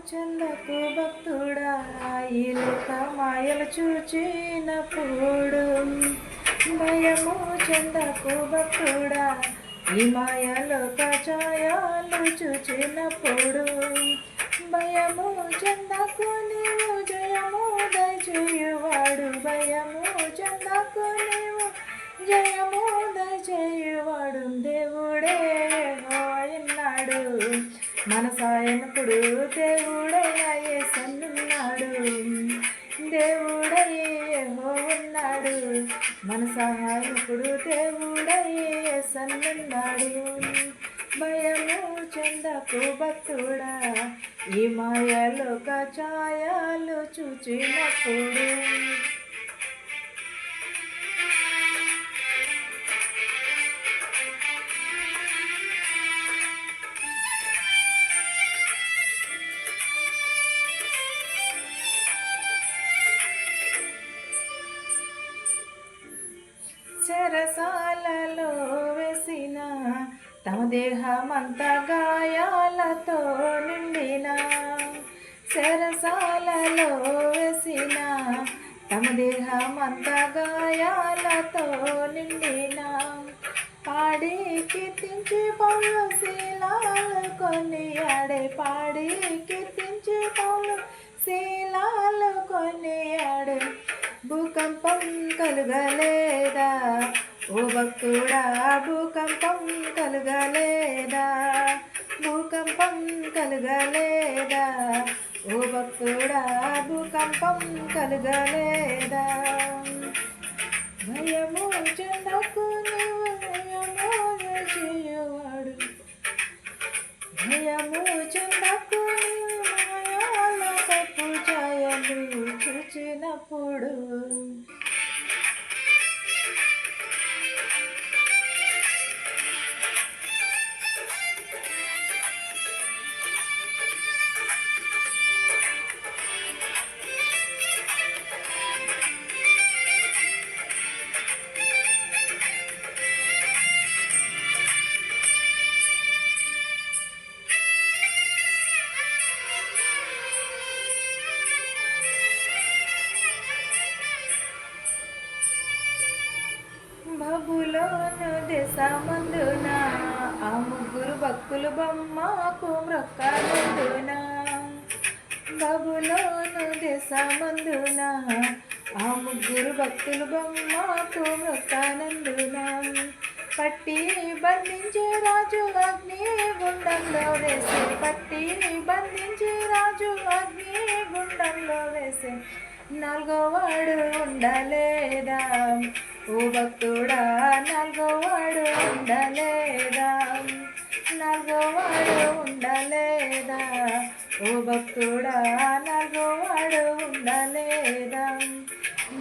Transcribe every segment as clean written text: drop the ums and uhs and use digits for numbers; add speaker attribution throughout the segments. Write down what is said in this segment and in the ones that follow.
Speaker 1: చందకు భక్తుడా ఈ లోక మాయలు చూచినప్పుడు భయము చందకు భక్తుడా ఈ మాయలోక ఛాయలు చూచినప్పుడు భయము చందకు నీవు జయము దయచేయువాడు భయము చందకు నీవు జయము దయచేయువాడు దేవుడే యెహోవాయన్నాడు మన సాయనకుడు దేవుడైన యేసయ్యున్నాడు దేవుడై యెహోవాన్నాడు మన సహాయకుడు దేవుడై యేసయ్యున్నాడు భయము చందకు భక్తుడా ఈ మాయలోక ఛాయలు చూచినప్పుడు చెరసాలలో వేసిన తమ దేహమంతా గాయాలతో నిండిన చెరసాలలో వేసిన తమ దేహమంతా గాయాలతో నిండిన పాడి కీర్తించి పౌలు శీలాలు కొనియాడే పాడి కీర్తించి పౌలు శీలాలు కొనియాడే భూకంపం కలుగలేదా ఓ భక్తుడా భూకంపం కలుగలేదా భూకంపం కలుగలేదా ఓ భక్తుడా భూకంపం కలుగలేదా భయము చెందకు నీవు భయము చేయువాడు భయము చెందకు నీవు మాయలోకపు ఛాయలు చూచినప్పుడు బబులోను దేశమందున ఆ ముగ్గురు భక్తులు బొమ్మకు మ్రొక్కనందున బబులోను దేశమందున ఆ ముగ్గురు భక్తులు బొమ్మకు మ్రొక్కనందున పట్టి బంధించే రాజు అగ్ని గుండంలో వేసే పట్టి బంధించే రాజు అగ్ని గుండంలో వేసే నాలుగో వాడు ఉండలేదా ఓ భక్తుడా నాలుగో వాడు ఉండలేదా నాలుగో వాడు ఉండలేదా ఓ భక్తుడా నాలుగో వాడు ఉండలేదా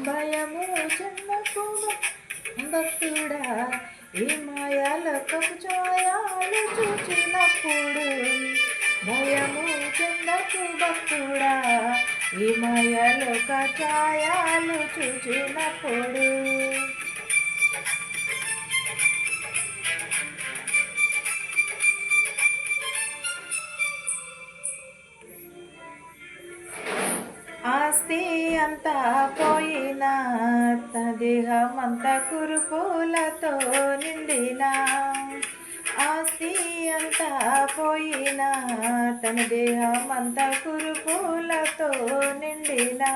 Speaker 1: భయము చెందకు భక్తుడా ఈ మాయలోకపు ఛాయలు చూచినప్పుడు భయము చెందకు భక్తుడా ఈ మాయలోక ఛాయలు చూచినప్పుడు ఆస్తి అంతా పోయినా తన దేహమంతా కురుపులతో నిండినా ఆస్తి అంతా పోయినా తన దేహమంతా కురుపులతో నిండినా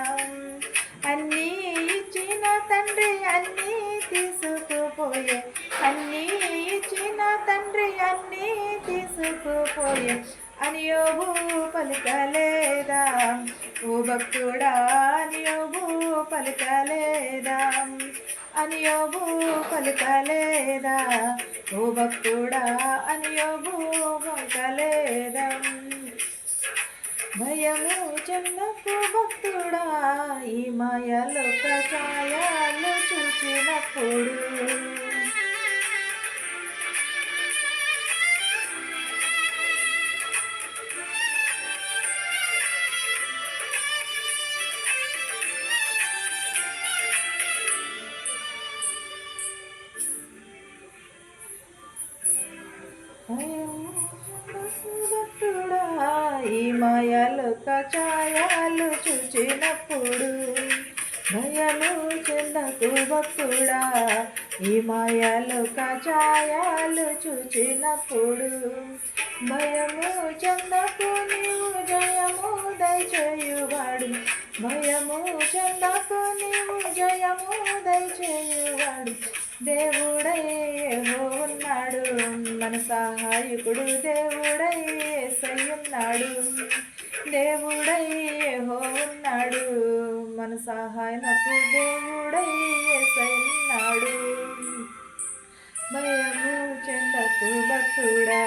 Speaker 1: అన్నీ ఇచ్చిన తండ్రి అన్నీ తీసుకుపోయే అన్నీ ఇచ్చిన తండ్రి అన్నీ తీసుకుపోయే అని యోబు పలుకలేదా ఓ భక్తుడా అని యోబు పలుకలేదా అని యోబు పలుకలేదా ఓ భక్తుడా అని యోబు పలుకలేదా భయము చెందకు భక్తుడా ఈ మాయలోక ఛాయలు చూచినప్పుడు భక్తుడా ఈ మాయలోక ఛాయలు చూచినప్పుడు భయము చెందకు భక్తుడా ఈ మాయలోక ఛాయలు చూచినప్పుడు భయము చెందకు నీవు జయము దయచేయువాడు భయము చెందకు నీవు జయము దయచేయువాడు దేవుడై యెహోవా ఉన్నాడు మన సహాయకుడు దేవుడై యేసయ్య ఉన్నాడు దేవుడై యెహోవా ఉన్నాడు మన సహాయనకు దేవుడై యేసయ్య ఉన్నాడు భయము చెందకు భక్తుడా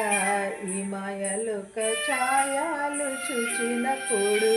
Speaker 1: ఈ మాయలోక ఛాయలు చూచినప్పుడు